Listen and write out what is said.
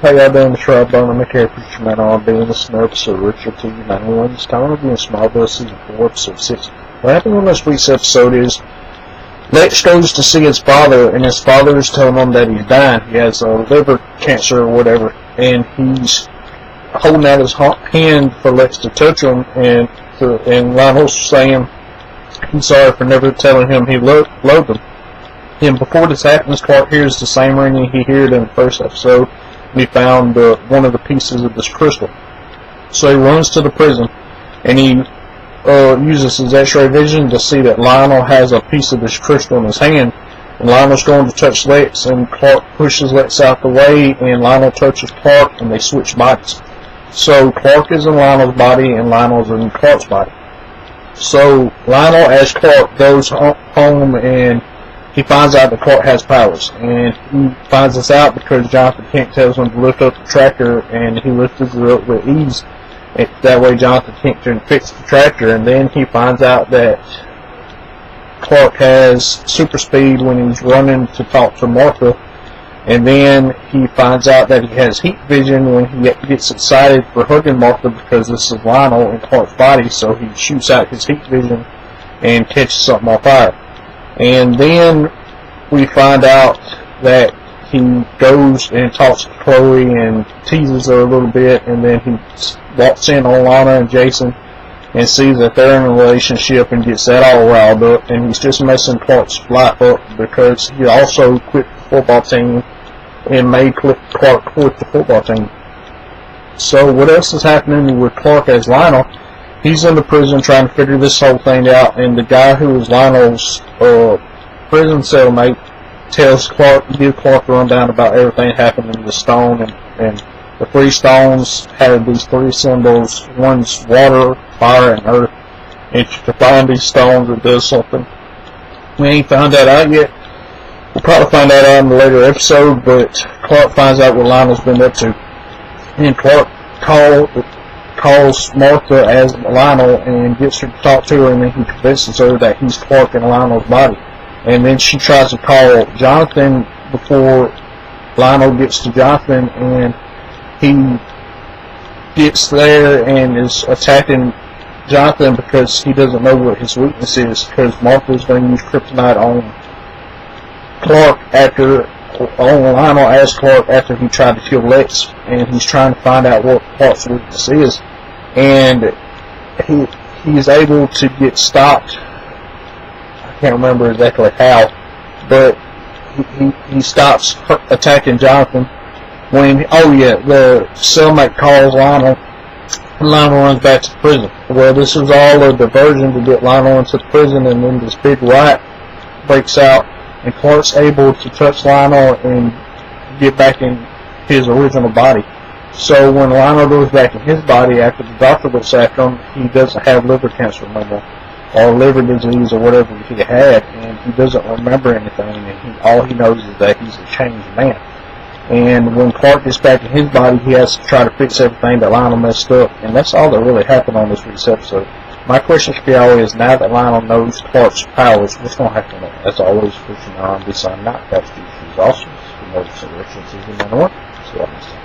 How y'all doing? The Shrub Bone. I'm a Preacher Man on being the snub, so Richard TV 91. It's time to be in Smallville Season 4, Episode 6. What happened on this week's episode is Lex goes to see his father, and his father is telling him that he's dying. He has liver cancer or whatever, and he's holding out his hand for Lex to touch him, and Lionel's saying he's sorry for never telling him he loved him. And before this happens, Clark hears the same ringing he heard in the first episode. He found one of the pieces of this crystal. So he runs to the prison, and he uses his x-ray vision to see that Lionel has a piece of this crystal in his hand. And Lionel's going to touch Lex, and Clark pushes Lex out the way, and Lionel touches Clark, and they switch bodies. So Clark is in Lionel's body, and Lionel's in Clark's body. So Lionel, as Clark, goes home, and he finds out that Clark has powers, and he finds this out because Jonathan Kent tells him to lift up the tractor, and he lifts it up with ease. And that way Jonathan Kent can fix the tractor, and then he finds out that Clark has super speed when he's running to talk to Martha, and then he finds out that he has heat vision when he gets excited for hugging Martha because this is Lionel in Clark's body, so he shoots out his heat vision and catches something on fire. And then we find out that he goes and talks to Chloe and teases her a little bit, and then he walks in on Lana and Jason and sees that they're in a relationship and gets that all riled up, and he's just messing Clark's life up because he also quit the football team and made Clark quit the football team. So what else is happening with Clark as Lionel? He's in the prison trying to figure this whole thing out, and the guy who is Lionel's prison cellmate tells Clark, give Clark a rundown about everything that happened in the stone, and the three stones have these three symbols. One's water, fire, and earth. And if you can find these stones, it does something. We ain't found that out yet. We'll probably find that out in a later episode, but Clark finds out what Lionel's been up to. And Clark calls Martha as Lionel and gets her to talk to her, and then he convinces her that he's Clark in Lionel's body. And then she tries to call Jonathan before Lionel gets to Jonathan, and he gets there and is attacking Jonathan because he doesn't know what his weakness is, because Martha's going to use kryptonite on Lionel as Clark after he tried to kill Lex, and he's trying to find out what Clark's weakness is. And he is able to get stopped. I can't remember exactly how, but he stops attacking Jonathan when, the cellmate calls Lionel, and Lionel runs back to the prison. Well, this is all a diversion to get Lionel into the prison, and then this big riot breaks out, and Clark's able to touch Lionel and get back in his original body. So when Lionel goes back in his body after the doctor looks after him, he doesn't have liver cancer no more, or liver disease, or whatever he had, and he doesn't remember anything, and all he knows is that he's a changed man. And when Clark gets back in his body, he has to try to fix everything that Lionel messed up, and that's all that really happened on this week's episode. My question for y'all is, now that Lionel knows Clark's powers, what's going to happen next? As always, Christian R&B signing out. That's the awesome. See you next time.